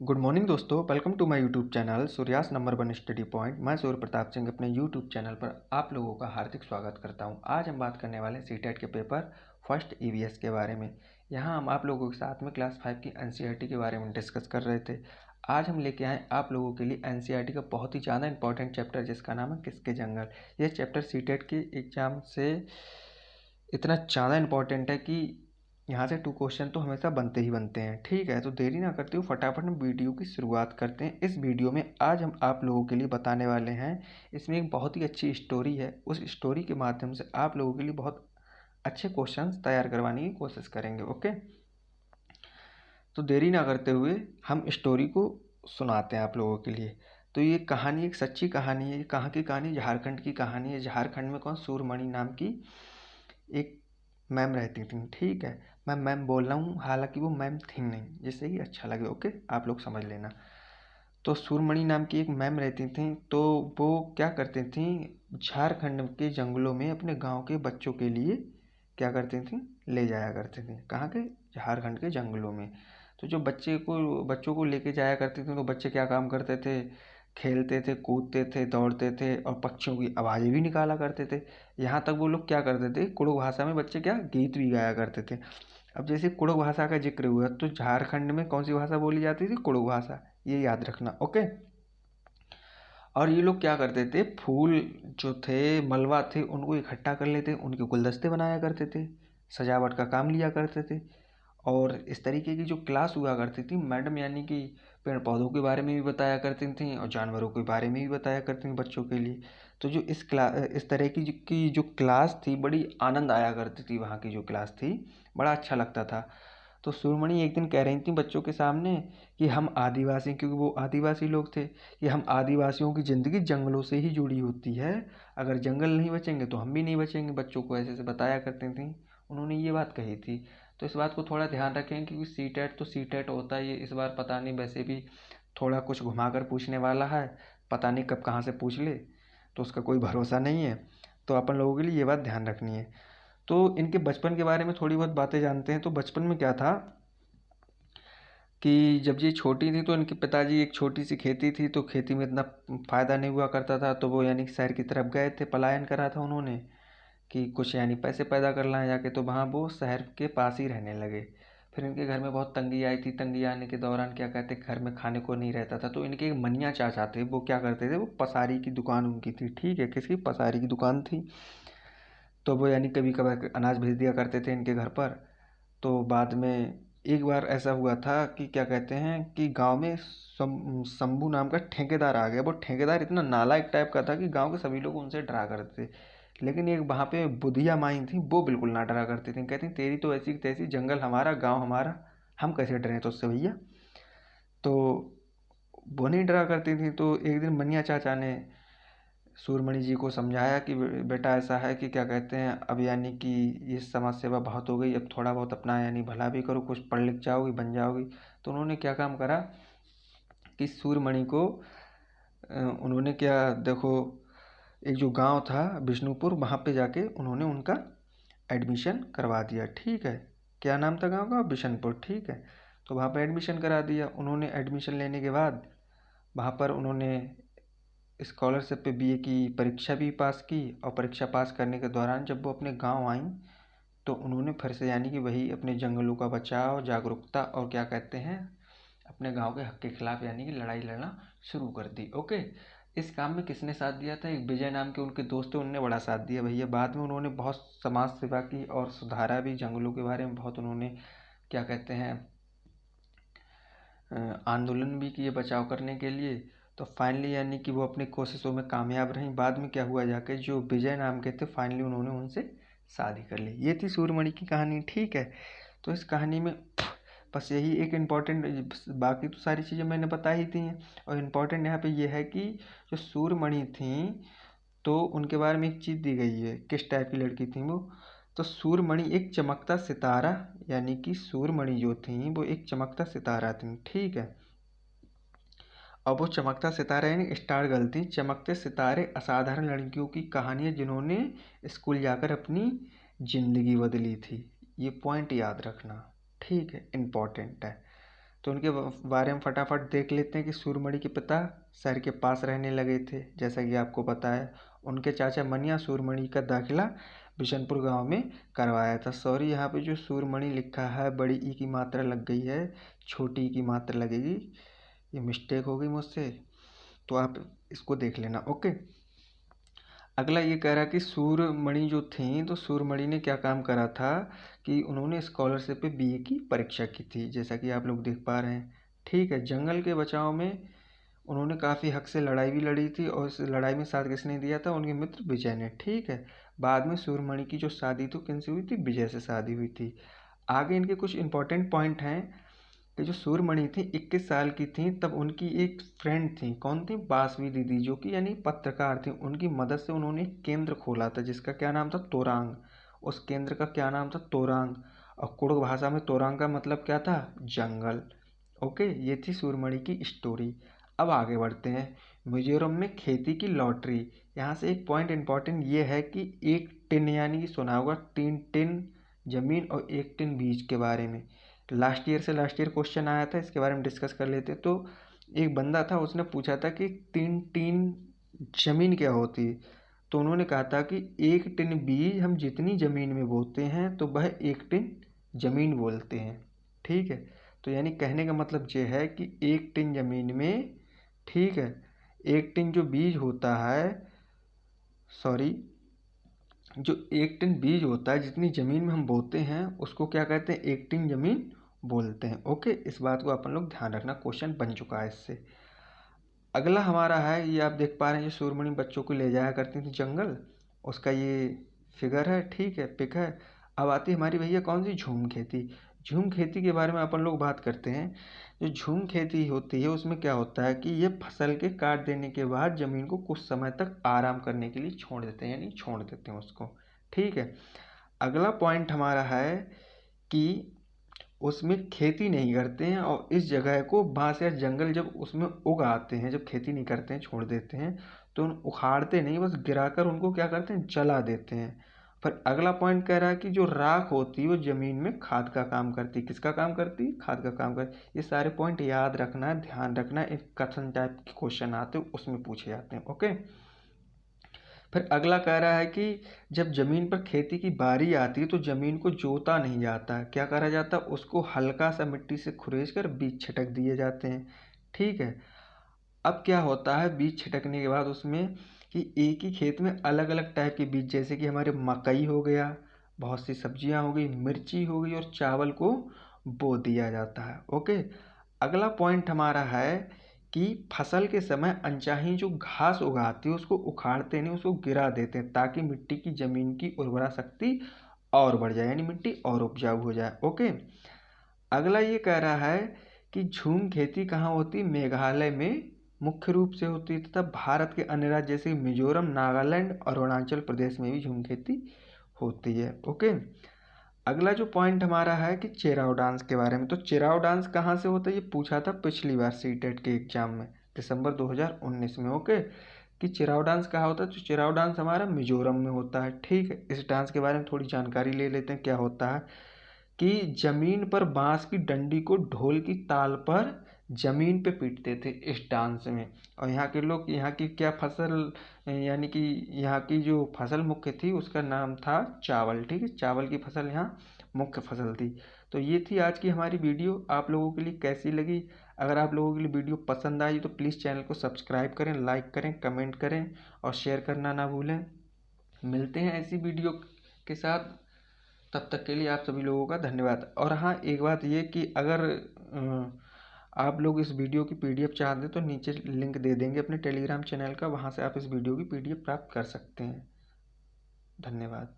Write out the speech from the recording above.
Good morning दोस्तों, welcome to my YouTube channel सूर्यास number one study point. मैं सूर्य प्रताप सिंह अपने यूट्यूब चैनल पर आप लोगों का हार्दिक स्वागत करता हूं। आज हम बात करने वाले हैं सीटेट के पेपर फर्स्ट ईवीएस के बारे में। यहां हम आप लोगों के साथ में क्लास 5 की एनसीईआरटी के बारे में डिस्कस कर रहे थे। आज हम लेके आए आप लोगों के लिए एनसीईआरटी का बहुत ही ज़्यादा इंपॉर्टेंट चैप्टर, जिसका नाम है किसके जंगल। यह चैप्टर सीटेट के एग्ज़ाम से इतना ज़्यादा इंपॉर्टेंट है कि यहाँ से 2 क्वेश्चन तो हमेशा बनते ही बनते हैं। ठीक है, तो देरी ना करते हुए फटाफट हम वीडियो की शुरुआत करते हैं। इस वीडियो में आज हम आप लोगों के लिए बताने वाले हैं, इसमें एक बहुत ही अच्छी स्टोरी है। उस स्टोरी के माध्यम से आप लोगों के लिए बहुत अच्छे क्वेश्चंस तैयार करवाने की कोशिश करेंगे। ओके, तो देरी ना करते हुए हम स्टोरी को सुनाते हैं आप लोगों के लिए। तो ये कहानी एक सच्ची कहानी है। कहाँ की कहानी? झारखंड की कहानी है। झारखंड में कौन? सूरमणि नाम की एक मैम रहती थी। ठीक है, मैं मैम बोल रहा हूँ, हालांकि वो मैम थी नहीं, जिससे कि अच्छा लगे। ओके, आप लोग समझ लेना। तो सूरमणि नाम की एक मैम रहती थी। तो वो क्या करती थी, झारखंड के जंगलों में अपने गांव के बच्चों के लिए क्या करती थी, ले जाया करती थी। कहाँ के? झारखंड के जंगलों में। तो जो बच्चों को लेके जाया करती थी, तो बच्चे क्या काम करते थे, खेलते थे, कूदते थे, दौड़ते थे और पक्षियों की आवाज़ें भी निकाला करते थे। यहाँ तक वो लोग क्या करते थे, कुड़ुक भाषा में बच्चे क्या गीत भी गाया करते थे। अब जैसे कुड़ुक भाषा का जिक्र हुआ, तो झारखंड में कौन सी भाषा बोली जाती थी? कुड़ुक भाषा। ये याद रखना। ओके, और ये लोग क्या करते थे, फूल जो थे, मलबा थे, उनको इकट्ठा कर लेते, उनके गुलदस्ते बनाया करते थे, सजावट का काम लिया करते थे। और इस तरीके की जो क्लास हुआ करती थी मैडम, यानी कि पेड़ पौधों के बारे में भी बताया करती थी और जानवरों के बारे में भी बताया करती थी बच्चों के लिए। तो जो इस तरह की जो क्लास थी, बड़ी आनंद आया करती थी। वहाँ की जो क्लास थी, बड़ा अच्छा लगता था। तो सूरमणि एक दिन कह रही थी बच्चों के सामने कि हम आदिवासी, क्योंकि वो आदिवासी लोग थे, कि हम आदिवासियों की ज़िंदगी जंगलों से ही जुड़ी होती है। अगर जंगल नहीं बचेंगे तो हम भी नहीं बचेंगे। बच्चों को ऐसे ऐसे बताया करती थी। उन्होंने ये बात कही थी। तो इस बात को थोड़ा ध्यान रखें, क्योंकि सीटेट तो सीटेट होता है। ये इस बार पता नहीं, वैसे भी थोड़ा कुछ घुमाकर पूछने वाला है। पता नहीं कब कहाँ से पूछ ले, तो उसका कोई भरोसा नहीं है। तो अपन लोगों के लिए ये बात ध्यान रखनी है। तो इनके बचपन के बारे में थोड़ी बहुत बातें जानते हैं। तो बचपन में क्या था कि जब ये छोटी थी, तो इनके पिताजी, एक छोटी सी खेती थी, तो खेती में इतना फ़ायदा नहीं हुआ करता था। तो वो यानी कि शहर की तरफ गए थे, पलायन करा था उन्होंने कि कुछ यानी पैसे पैदा कर लाएं जाके। तो वहाँ वो शहर के पास ही रहने लगे। फिर इनके घर में बहुत तंगी आई थी। तंगी आने के दौरान क्या कहते, घर में खाने को नहीं रहता था। तो इनके एक मनिया चाचा थे, वो क्या करते थे, वो पसारी की दुकान उनकी थी। ठीक है, किसकी? पसारी की दुकान थी। तो वो यानी कभी कभार अनाज भेज दिया करते थे इनके घर पर। तो बाद में एक बार ऐसा हुआ था कि क्या कहते हैं कि गांव में शंभू नाम का ठेकेदार आ गया। वो ठेकेदार इतना नालायक टाइप का था कि गांव के सभी लोग उनसे डरा करते थे। लेकिन एक वहाँ पे बुधिया माई थी, वो बिल्कुल ना डरा करती थी। कहती तेरी तो ऐसी तैसी, जंगल हमारा, गांव हमारा, हम कैसे डरें तुझसे भैया। तो वो नहीं डरा करती थी। तो एक दिन मनिया चाचा ने सूरमणि जी को समझाया कि बेटा ऐसा है कि क्या कहते हैं, अब यानी कि ये समाज सेवा बहुत हो गई, अब थोड़ा बहुत अपना यानी भला भी करो, कुछ पढ़ लिख जाओगी, बन जाओगी। तो उन्होंने क्या काम करा कि सूरमणि को उन्होंने क्या, देखो, एक जो गांव था विष्णुपुर, वहाँ पे जाके उन्होंने उनका एडमिशन करवा दिया। ठीक है, क्या नाम था गांव का? बिशनपुर। ठीक है, तो वहाँ पे एडमिशन करा दिया उन्होंने। एडमिशन लेने के बाद वहाँ पर उन्होंने स्कॉलरशिप पे बीए की परीक्षा भी पास की। और परीक्षा पास करने के दौरान जब वो अपने गांव आई, तो उन्होंने फिर से यानी कि वही अपने जंगलों का बचाव, जागरूकता और क्या कहते हैं, अपने गांव के हक के खिलाफ यानी कि लड़ाई लड़ना शुरू कर दी। ओके, इस काम में किसने साथ दिया था? एक विजय नाम के उनके दोस्त थे, उनने बड़ा साथ दिया भैया। बाद में उन्होंने बहुत समाज सेवा की और सुधारा भी, जंगलों के बारे में बहुत उन्होंने क्या कहते हैं आंदोलन भी किए बचाव करने के लिए। तो फाइनली यानी कि वो अपनी कोशिशों में कामयाब रहीं। बाद में क्या हुआ, जाके जो विजय नाम के थे, फाइनली उन्होंने उनसे शादी कर ली। ये थी सूरमणि की कहानी। ठीक है, तो इस कहानी में बस यही एक इम्पॉर्टेंट, बाकी तो सारी चीज़ें मैंने बता ही दी हैं। और इम्पॉर्टेंट यहाँ पे ये है कि जो सूरमणि थी, तो उनके बारे में एक चीज़ दी गई है, किस टाइप की लड़की थी वो। तो सूरमणि एक चमकता सितारा, यानी कि सूरमणि जो थी वो एक चमकता सितारा थी। ठीक है, अब वो चमकता सितारा यानी स्टार गर्ल थी। चमकते सितारे असाधारण लड़कियों की कहानियाँ, जिन्होंने स्कूल जाकर अपनी ज़िंदगी बदली थी। ये पॉइंट याद रखना। ठीक है, इम्पॉर्टेंट है। तो उनके बारे में फटाफट देख लेते हैं कि सूरमणि के पिता शहर के पास रहने लगे थे, जैसा कि आपको पता है। उनके चाचा मनिया सूरमणि का दाखिला बिशनपुर गांव में करवाया था। सॉरी, यहाँ पे जो सूरमणि लिखा है बड़ी ई की मात्रा लग गई है, छोटी ई की मात्रा लगेगी, ये मिस्टेक हो गई मुझसे, तो आप इसको देख लेना। ओके, अगला ये कह रहा कि सूरमणि जो थी, तो सूरमणि ने क्या काम करा था कि उन्होंने स्कॉलरशिप पे बीए की परीक्षा की थी, जैसा कि आप लोग देख पा रहे हैं। ठीक है, जंगल के बचाव में उन्होंने काफ़ी हक से लड़ाई भी लड़ी थी, और इस लड़ाई में साथ किसने दिया था? उनके मित्र विजय ने। ठीक है, बाद में सूरमणि की जो शादी तो किनसे हुई थी? विजय से शादी हुई थी। आगे इनके कुछ इंपॉर्टेंट पॉइंट हैं कि जो सूरमणि थी 21 साल की थी, तब उनकी एक फ्रेंड थी। कौन थी? बासवी दीदी, जो कि यानी पत्रकार थी। उनकी मदद से उन्होंने एक केंद्र खोला था जिसका क्या नाम था? तोरांग। उस केंद्र का क्या नाम था? तोरांग। और कुड़ुक भाषा में तोरांग का मतलब क्या था? जंगल। ओके, ये थी सूरमणि की स्टोरी। अब आगे बढ़ते हैं। मिजोरम में खेती की लॉटरी। यहाँ से एक पॉइंट इंपॉर्टेंट ये है कि 1 टिन, यानी कि सुना होगा 3 टिन जमीन और 1 टिन बीज के बारे में। लास्ट ईयर क्वेश्चन आया था, इसके बारे में डिस्कस कर लेते। तो एक बंदा था, उसने पूछा था कि 3 टिन जमीन क्या होती है। तो उन्होंने कहा था कि 1 टिन बीज हम जितनी ज़मीन में बोते हैं तो वह 1 टिन ज़मीन बोलते हैं। ठीक है, तो यानी कहने का मतलब ये है कि 1 टिन ज़मीन में, ठीक है, 1 टिन जो बीज होता है, सॉरी, जो 1 टिन बीज होता है जितनी ज़मीन में हम बोते हैं उसको क्या कहते हैं? 1 टिन ज़मीन बोलते हैं। ओके, इस बात को अपन लोग ध्यान रखना, क्वेश्चन बन चुका है इससे। अगला हमारा है, ये आप देख पा रहे हैं, जो सूरमणि बच्चों को ले जाया करती थी जंगल, उसका ये फिगर है। ठीक है, पिक है। अब आती हमारी भैया कौन सी? झूम खेती। झूम खेती के बारे में अपन लोग बात करते हैं। जो झूम खेती होती है उसमें क्या होता है कि ये फसल के काट देने के बाद ज़मीन को कुछ समय तक आराम करने के लिए छोड़ देते हैं, यानी छोड़ देते हैं उसको। ठीक है, अगला पॉइंट हमारा है कि उसमें खेती नहीं करते हैं, और इस जगह को बांस या जंगल जब उसमें उग आते हैं, जब खेती नहीं करते हैं, छोड़ देते हैं, तो उखाड़ते नहीं, बस गिराकर उनको क्या करते हैं? जला देते हैं। पर अगला पॉइंट कह रहा है कि जो राख होती है वो ज़मीन में खाद का काम करती है। किसका काम करती है? खाद का काम करती है। ये सारे पॉइंट याद रखना है, ध्यान रखना है। एक कथन टाइप के क्वेश्चन आते हैं उसमें पूछे जाते हैं। ओके, फिर अगला कह रहा है कि जब ज़मीन पर खेती की बारी आती है तो ज़मीन को जोता नहीं जाता है। क्या करा जाता है? उसको हल्का सा मिट्टी से खुरेच कर बीज छिटक दिए जाते हैं। ठीक है, अब क्या होता है बीज छिटकने के बाद उसमें कि एक ही खेत में अलग अलग टाइप के बीज, जैसे कि हमारे मकई हो गया, बहुत सी सब्जियां हो गई, मिर्ची हो गई, और चावल को बो दिया जाता है। ओके, अगला पॉइंट हमारा है कि फसल के समय अनचाही जो घास उगाती है उसको उखाड़ते नहीं, उसको गिरा देते हैं, ताकि मिट्टी की ज़मीन की उर्वरा शक्ति और बढ़ जाए, यानी मिट्टी और उपजाऊ हो जाए। ओके, अगला ये कह रहा है कि झूम खेती कहाँ होती है? मेघालय में मुख्य रूप से होती है, तथा भारत के अन्य राज्य जैसे मिजोरम, नागालैंड और अरुणाचल प्रदेश में भी झूम खेती होती है। ओके, अगला जो पॉइंट हमारा है कि चेराव डांस के बारे में। तो चेराव डांस कहाँ से होता है? ये पूछा था पिछली बार सीटेट के एग्जाम में, दिसंबर 2019 में। ओके, कि चेराव डांस कहाँ होता है? तो चेराव डांस हमारा मिजोरम में होता है। ठीक है, इस डांस के बारे में थोड़ी जानकारी ले लेते हैं। क्या होता है कि जमीन पर बांस की डंडी को ढोल की ताल पर जमीन पे पीटते थे इस डांस में। और यहाँ के लोग, यहाँ की क्या फसल, यानी कि यहाँ की जो फसल मुख्य थी उसका नाम था चावल। ठीक है, चावल की फसल यहाँ मुख्य फसल थी। तो ये थी आज की हमारी वीडियो, आप लोगों के लिए कैसी लगी? अगर आप लोगों के लिए वीडियो पसंद आई तो प्लीज़ चैनल को सब्सक्राइब करें, लाइक करें, कमेंट करें और शेयर करना ना भूलें। मिलते हैं ऐसी वीडियो के साथ, तब तक के लिए आप सभी लोगों का धन्यवाद। और हाँ, एक बात ये कि अगर आप लोग इस वीडियो की पीडीएफ चाहते हैं तो नीचे लिंक दे देंगे अपने टेलीग्राम चैनल का, वहाँ से आप इस वीडियो की पीडीएफ प्राप्त कर सकते हैं। धन्यवाद।